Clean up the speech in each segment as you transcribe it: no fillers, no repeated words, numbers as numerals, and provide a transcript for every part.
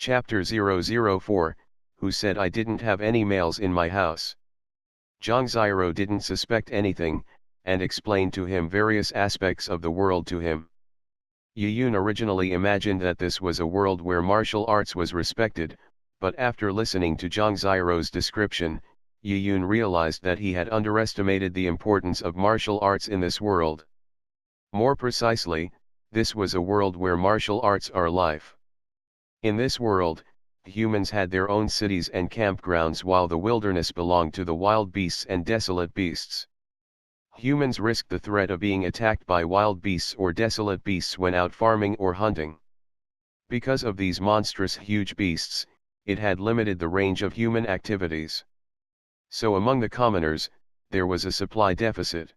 Chapter 004, Who said I didn't have any males in my house? Zhang Ziro didn't suspect anything, and explained to him various aspects of the world to him. Yi Yun originally imagined that this was a world where martial arts was respected, but after listening to Zhang Ziro's description, Yi Yun realized that he had underestimated the importance of martial arts in this world. More precisely, this was a world where martial arts are life. In this world, humans had their own cities and campgrounds while the wilderness belonged to the wild beasts and desolate beasts. Humans risked the threat of being attacked by wild beasts or desolate beasts when out farming or hunting. Because of these monstrous huge beasts, it had limited the range of human activities. So among the commoners, there was a supply deficit.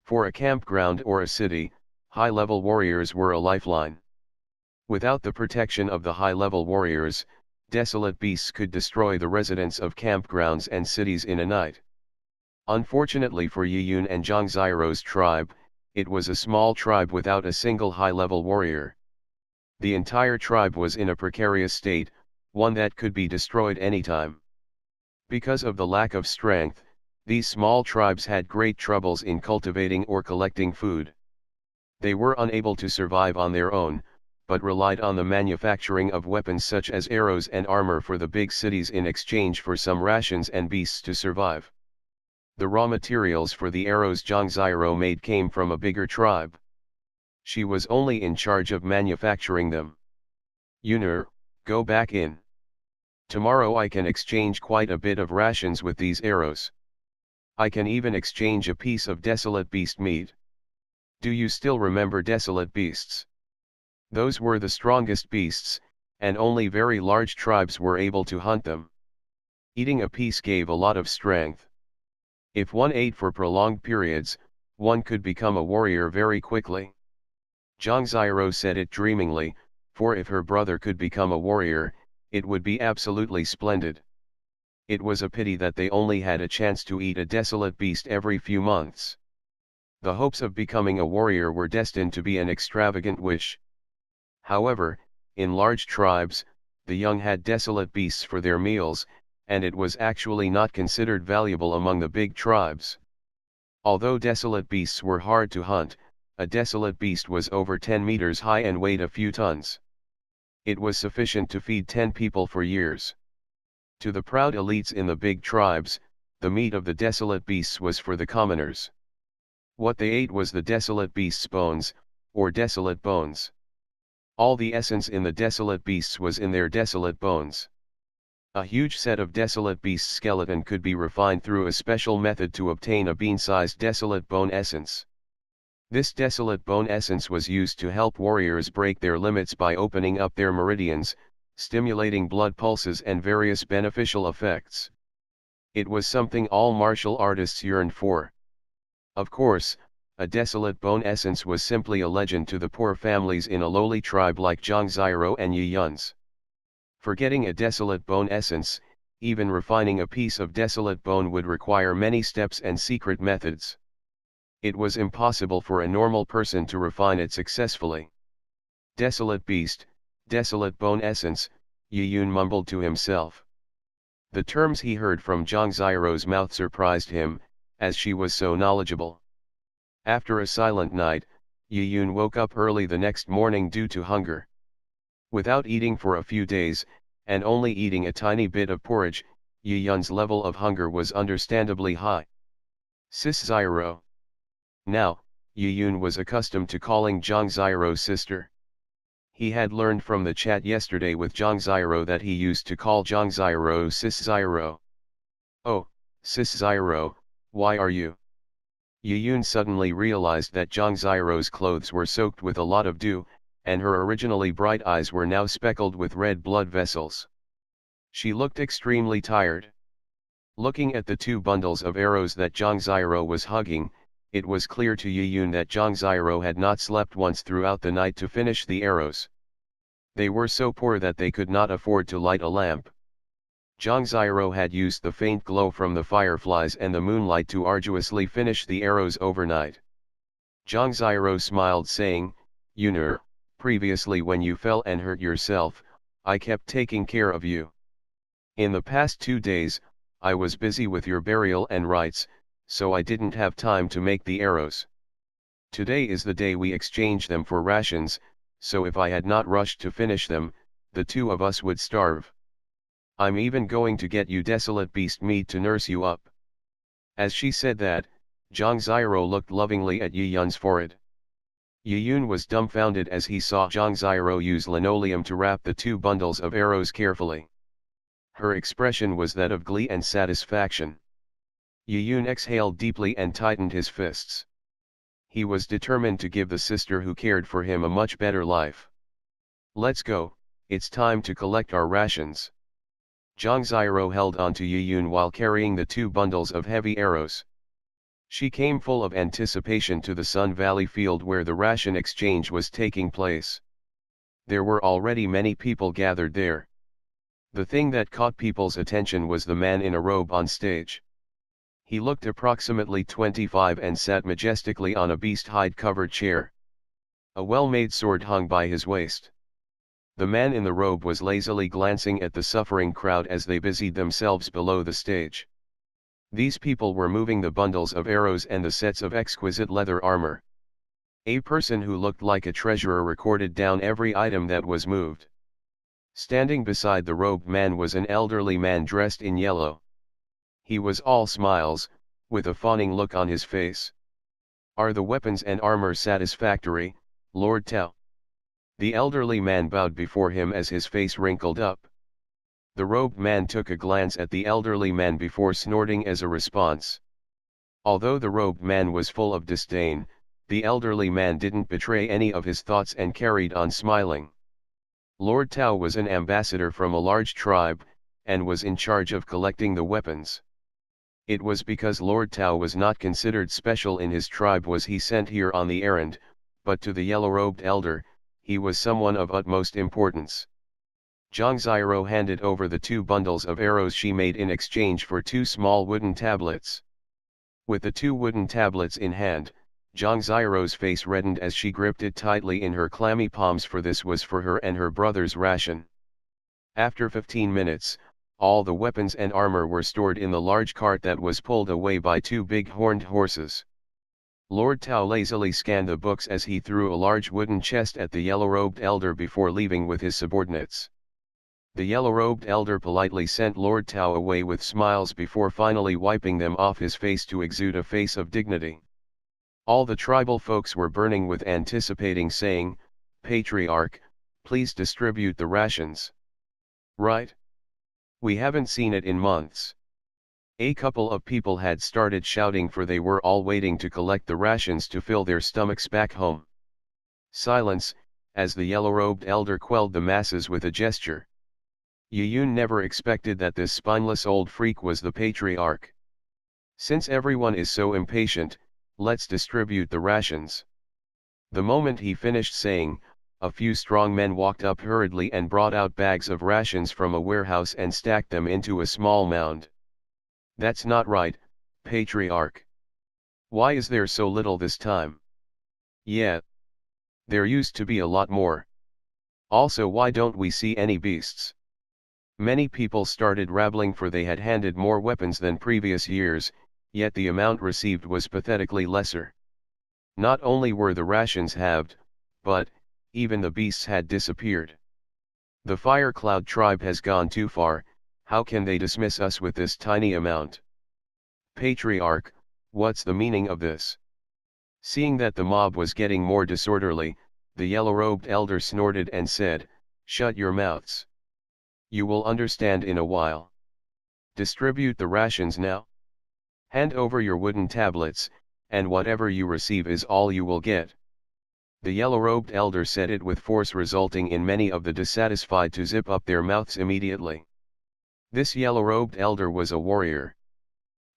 For a campground or a city, high-level warriors were a lifeline. Without the protection of the high-level warriors, desolate beasts could destroy the residents of campgrounds and cities in a night. Unfortunately for Yi Yun and Zhang Ziro's tribe, it was a small tribe without a single high-level warrior. The entire tribe was in a precarious state, one that could be destroyed anytime. Because of the lack of strength, these small tribes had great troubles in cultivating or collecting food. They were unable to survive on their own, but relied on the manufacturing of weapons such as arrows and armor for the big cities in exchange for some rations and beasts to survive. The raw materials for the arrows Zhang Ziro made came from a bigger tribe. She was only in charge of manufacturing them. Yunur, go back in. Tomorrow I can exchange quite a bit of rations with these arrows. I can even exchange a piece of desolate beast meat. Do you still remember desolate beasts? Those were the strongest beasts, and only very large tribes were able to hunt them. Eating a piece gave a lot of strength. If one ate for prolonged periods, one could become a warrior very quickly. Zhang Ziro said it dreamingly, for if her brother could become a warrior, it would be absolutely splendid. It was a pity that they only had a chance to eat a desolate beast every few months. The hopes of becoming a warrior were destined to be an extravagant wish. However, in large tribes, the young had desolate beasts for their meals, and it was actually not considered valuable among the big tribes. Although desolate beasts were hard to hunt, a desolate beast was over 10 meters high and weighed a few tons. It was sufficient to feed 10 people for years. To the proud elites in the big tribes, the meat of the desolate beasts was for the commoners. What they ate was the desolate beast's bones, or desolate bones. All the essence in the desolate beasts was in their desolate bones. A huge set of desolate beast skeleton could be refined through a special method to obtain a bean-sized desolate bone essence. This desolate bone essence was used to help warriors break their limits by opening up their meridians, stimulating blood pulses and various beneficial effects. It was something all martial artists yearned for. Of course, a desolate bone essence was simply a legend to the poor families in a lowly tribe like Zhang Ziro and Yi Yun's. For getting a desolate bone essence, even refining a piece of desolate bone would require many steps and secret methods. It was impossible for a normal person to refine it successfully. Desolate beast, desolate bone essence, Yi Yun mumbled to himself. The terms he heard from Zhang Ziro's mouth surprised him, as she was so knowledgeable. After a silent night, Yi Yun woke up early the next morning due to hunger. Without eating for a few days, and only eating a tiny bit of porridge, Yi Yun's level of hunger was understandably high. Sis Ziro. Now, Yi Yun was accustomed to calling Zhang Ziro sister. He had learned from the chat yesterday with Zhang Ziro that he used to call Zhang Ziro Sis Ziro. Oh, Sis Ziro, why are you? Yi Yun suddenly realized that Zhang Ziro's clothes were soaked with a lot of dew, and her originally bright eyes were now speckled with red blood vessels. She looked extremely tired. Looking at the 2 bundles of arrows that Zhang Ziro was hugging, it was clear to Yi Yun that Zhang Ziro had not slept once throughout the night to finish the arrows. They were so poor that they could not afford to light a lamp. Zhang Ziro had used the faint glow from the fireflies and the moonlight to arduously finish the arrows overnight. Zhang Ziro smiled saying, Yunur, previously when you fell and hurt yourself, I kept taking care of you. In the past 2 days, I was busy with your burial and rites, so I didn't have time to make the arrows. Today is the day we exchange them for rations, so if I had not rushed to finish them, the two of us would starve. I'm even going to get you desolate beast meat to nurse you up." As she said that, Zhang Ziro looked lovingly at Yi Yun's forehead. Yi Yun was dumbfounded as he saw Zhang Ziro use linoleum to wrap the two bundles of arrows carefully. Her expression was that of glee and satisfaction. Yi Yun exhaled deeply and tightened his fists. He was determined to give the sister who cared for him a much better life. "Let's go, it's time to collect our rations." Zhang Ziro held on to Yi Yun while carrying the two bundles of heavy arrows. She came full of anticipation to the Sun Valley field where the ration exchange was taking place. There were already many people gathered there. The thing that caught people's attention was the man in a robe on stage. He looked approximately 25 and sat majestically on a beast hide-covered chair. A well-made sword hung by his waist. The man in the robe was lazily glancing at the suffering crowd as they busied themselves below the stage. These people were moving the bundles of arrows and the sets of exquisite leather armor. A person who looked like a treasurer recorded down every item that was moved. Standing beside the robed man was an elderly man dressed in yellow. He was all smiles, with a fawning look on his face. "Are the weapons and armor satisfactory, Lord Tao?" The elderly man bowed before him as his face wrinkled up. The robed man took a glance at the elderly man before snorting as a response. Although the robed man was full of disdain, the elderly man didn't betray any of his thoughts and carried on smiling. Lord Tao was an ambassador from a large tribe, and was in charge of collecting the weapons. It was because Lord Tao was not considered special in his tribe was he sent here on the errand, but to the yellow-robed elder, he was someone of utmost importance. Zhang Ziro handed over the two bundles of arrows she made in exchange for two small wooden tablets. With the two wooden tablets in hand, Zhang Ziro's face reddened as she gripped it tightly in her clammy palms, for this was for her and her brother's ration. After 15 minutes, all the weapons and armor were stored in the large cart that was pulled away by two big horned horses. Lord Tao lazily scanned the books as he threw a large wooden chest at the yellow-robed elder before leaving with his subordinates. The yellow-robed elder politely sent Lord Tao away with smiles before finally wiping them off his face to exude a face of dignity. All the tribal folks were burning with anticipating, saying, "Patriarch, please distribute the rations." "Right? We haven't seen it in months." A couple of people had started shouting, for they were all waiting to collect the rations to fill their stomachs back home. Silence, as the yellow-robed elder quelled the masses with a gesture. Yi Yun never expected that this spineless old freak was the patriarch. "Since everyone is so impatient, let's distribute the rations." The moment he finished saying, a few strong men walked up hurriedly and brought out bags of rations from a warehouse and stacked them into a small mound. "That's not right, Patriarch. Why is there so little this time?" "Yeah. There used to be a lot more. Also, why don't we see any beasts?" Many people started rabbling, for they had handed more weapons than previous years, yet the amount received was pathetically lesser. Not only were the rations halved, but, even the beasts had disappeared. "The Fire Cloud tribe has gone too far. How can they dismiss us with this tiny amount?" "Patriarch, what's the meaning of this?" Seeing that the mob was getting more disorderly, the yellow-robed elder snorted and said, "Shut your mouths. You will understand in a while. Distribute the rations now. Hand over your wooden tablets, and whatever you receive is all you will get." The yellow-robed elder said it with force, resulting in many of the dissatisfied to zip up their mouths immediately. This yellow-robed elder was a warrior.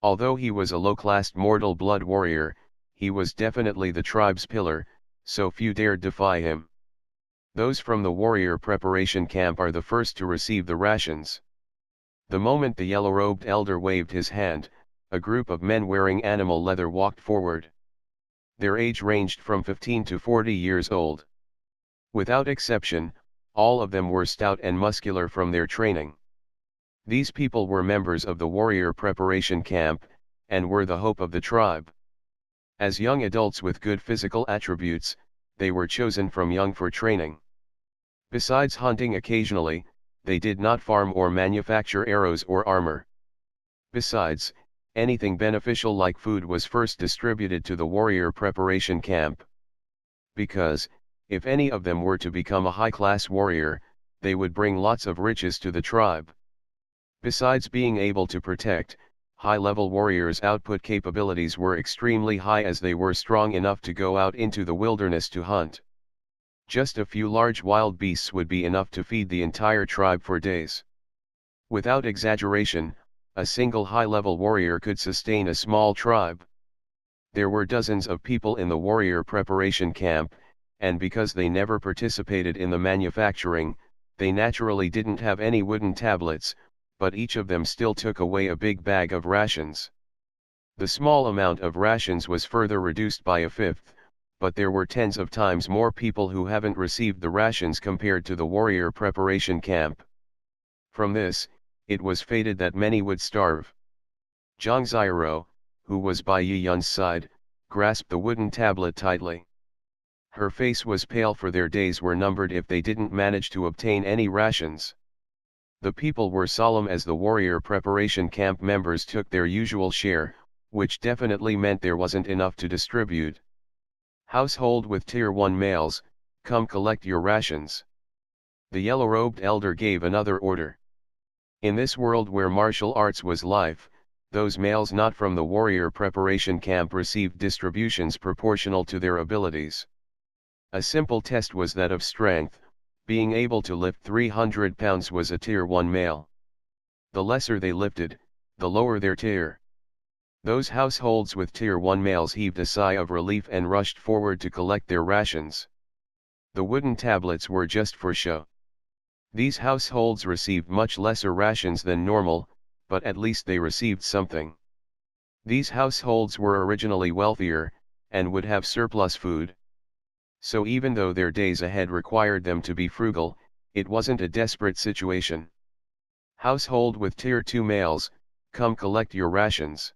Although he was a low-class mortal blood warrior, he was definitely the tribe's pillar, so few dared defy him. Those from the warrior preparation camp are the first to receive the rations. The moment the yellow-robed elder waved his hand, a group of men wearing animal leather walked forward. Their age ranged from 15 to 40 years old. Without exception, All of them were stout and muscular from their training. These people were members of the warrior preparation camp, and were the hope of the tribe. As young adults with good physical attributes, they were chosen from young for training. Besides hunting occasionally, they did not farm or manufacture arrows or armor. Besides, anything beneficial like food was first distributed to the warrior preparation camp. Because, if any of them were to become a high-class warrior, they would bring lots of riches to the tribe. Besides being able to protect, high-level warriors' output capabilities were extremely high as they were strong enough to go out into the wilderness to hunt. Just a few large wild beasts would be enough to feed the entire tribe for days. Without exaggeration, a single high-level warrior could sustain a small tribe. There were dozens of people in the warrior preparation camp, and because they never participated in the manufacturing, they naturally didn't have any wooden tablets, but each of them still took away a big bag of rations. The small amount of rations was further reduced by a fifth, but there were tens of times more people who haven't received the rations compared to the warrior preparation camp. From this, it was fated that many would starve. Zhang Ziyaro, who was by Yi Yun's side, grasped the wooden tablet tightly. Her face was pale, for their days were numbered if they didn't manage to obtain any rations. The people were solemn as the warrior preparation camp members took their usual share, which definitely meant there wasn't enough to distribute. Household with Tier 1 males, come collect your rations. The yellow-robed elder gave another order. In this world where martial arts was life, those males not from the warrior preparation camp received distributions proportional to their abilities. A simple test was that of strength. Being able to lift 300 pounds was a Tier 1 male. The lesser they lifted, the lower their tier. Those households with Tier 1 males heaved a sigh of relief and rushed forward to collect their rations. The wooden tablets were just for show. These households received much lesser rations than normal, but at least they received something. These households were originally wealthier, and would have surplus food. So even though their days ahead required them to be frugal, it wasn't a desperate situation. Household with Tier 2 males, come collect your rations.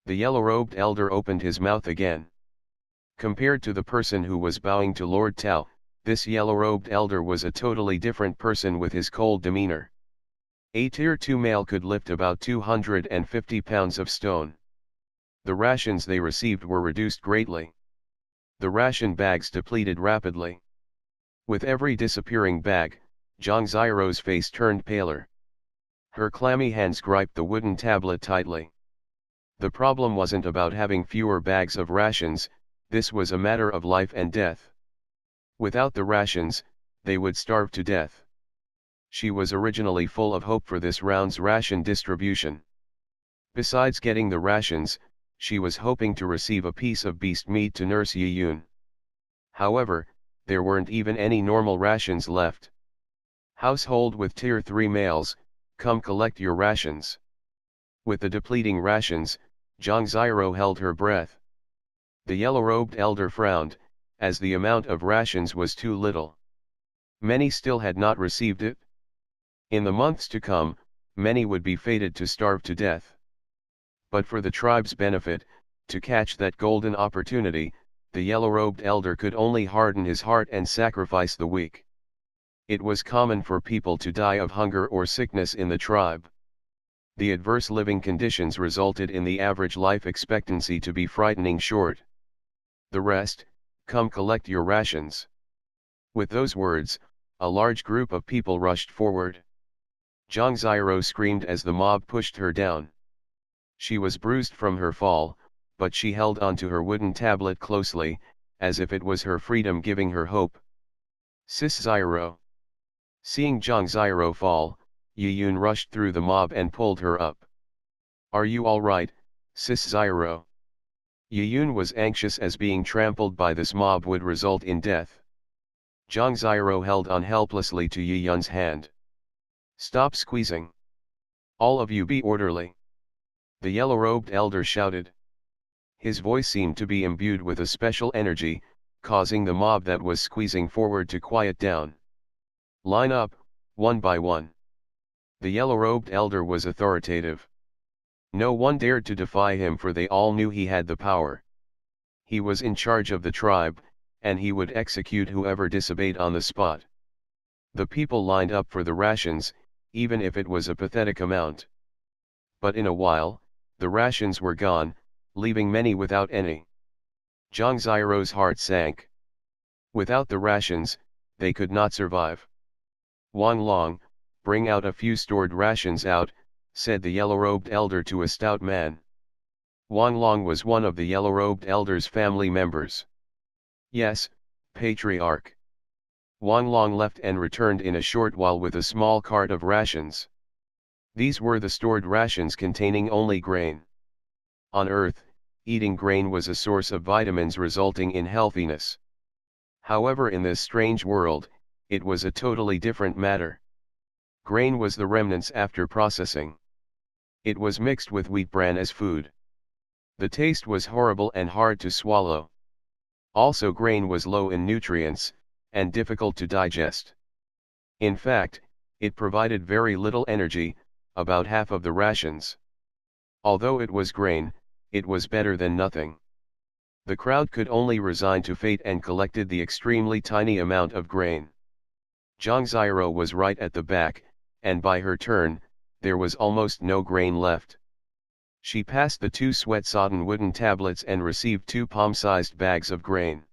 The yellow-robed elder opened his mouth again. Compared to the person who was bowing to Lord Tao, this yellow-robed elder was a totally different person with his cold demeanor. A Tier 2 male could lift about 250 pounds of stone. The rations they received were reduced greatly. The ration bags depleted rapidly. With every disappearing bag, Zhang Ziro's face turned paler. Her clammy hands gripped the wooden tablet tightly. The problem wasn't about having fewer bags of rations, this was a matter of life and death. Without the rations, they would starve to death. She was originally full of hope for this round's ration distribution. Besides getting the rations, she was hoping to receive a piece of beast meat to nurse Yi Yun. However, there weren't even any normal rations left. Household with Tier 3 males, come collect your rations. With the depleting rations, Zhang Ziyaro held her breath. The yellow-robed elder frowned, as the amount of rations was too little. Many still had not received it. In the months to come, many would be fated to starve to death. But for the tribe's benefit, to catch that golden opportunity, the yellow-robed elder could only harden his heart and sacrifice the weak. It was common for people to die of hunger or sickness in the tribe. The adverse living conditions resulted in the average life expectancy to be frightening short. The rest, come collect your rations. With those words, a large group of people rushed forward. Zhang Ziyaro screamed as the mob pushed her down. She was bruised from her fall, but she held onto her wooden tablet closely, as if it was her freedom giving her hope. Sis Ziyaro. Seeing Zhang Ziyaro fall, Yi Yun rushed through the mob and pulled her up. Are you all right, Sis Ziyaro? Yi Yun was anxious as being trampled by this mob would result in death. Zhang Ziyaro held on helplessly to Yi Yun's hand. Stop squeezing. All of you be orderly. The yellow-robed elder shouted. His voice seemed to be imbued with a special energy, causing the mob that was squeezing forward to quiet down. Line up, one by one. The yellow-robed elder was authoritative. No one dared to defy him, for they all knew he had the power. He was in charge of the tribe, and he would execute whoever disobeyed on the spot. The people lined up for the rations, even if it was a pathetic amount. But in a while, the rations were gone, leaving many without any. Zhangzairo's heart sank. Without the rations, they could not survive. Wang Long, bring out a few stored rations out, said the yellow-robed elder to a stout man. Wang Long was one of the yellow-robed elder's family members. Yes, patriarch. Wang Long left and returned in a short while with a small cart of rations. These were the stored rations containing only grain. On Earth, eating grain was a source of vitamins resulting in healthiness. However, in this strange world, it was a totally different matter. Grain was the remnants after processing. It was mixed with wheat bran as food. The taste was horrible and hard to swallow. Also, grain was low in nutrients, and difficult to digest. In fact, it provided very little energy, about half of the rations. Although it was grain, it was better than nothing. The crowd could only resign to fate and collected the extremely tiny amount of grain. Zhangzairo was right at the back, and by her turn, there was almost no grain left. She passed the 2 sweat-sodden wooden tablets and received 2 palm-sized bags of grain.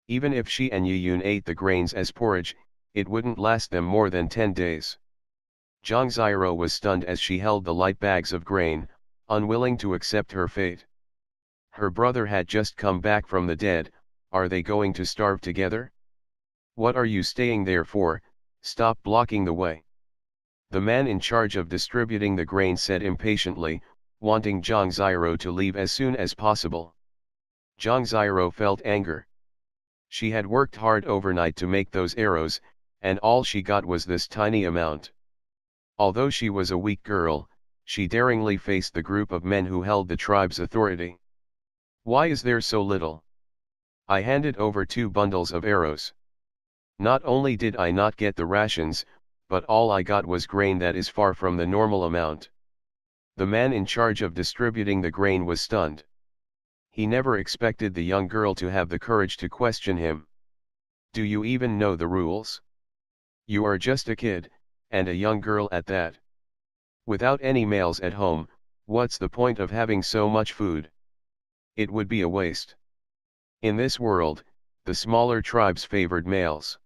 Even if she and Yiyun ate the grains as porridge, it wouldn't last them more than 10 days. Zhangzairo was stunned as she held the light bags of grain, unwilling to accept her fate. Her brother had just come back from the dead. Are they going to starve together? What are you staying there for? Stop blocking the way. The man in charge of distributing the grain said impatiently, wanting Zhangzairo to leave as soon as possible. Zhangzairo felt anger. She had worked hard overnight to make those arrows, and all she got was this tiny amount. Although she was a weak girl, she daringly faced the group of men who held the tribe's authority. Why is there so little? I handed over 2 bundles of arrows. Not only did I not get the rations, but all I got was grain that is far from the normal amount. The man in charge of distributing the grain was stunned. He never expected the young girl to have the courage to question him. Do you even know the rules? You are just a kid, and a young girl at that. Without any males at home, what's the point of having so much food? It would be a waste. In this world, the smaller tribes favored males.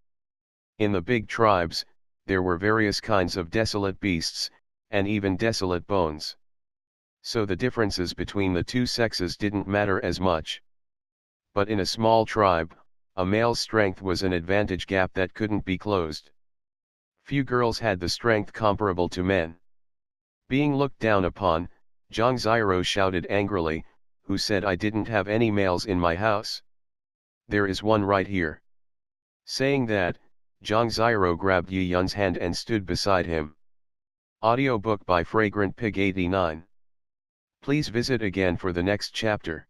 In the big tribes, there were various kinds of desolate beasts, and even desolate bones. So the differences between the 2 sexes didn't matter as much. But in a small tribe, a male's strength was an advantage gap that couldn't be closed. Few girls had the strength comparable to men. Being looked down upon, Zhangzairo shouted angrily, "Who said I didn't have any males in my house? There is one right here." Saying that, Zhangzairo grabbed Yi Yun's hand and stood beside him. Audiobook by Fragrant Pig 89. Please visit again for the next chapter.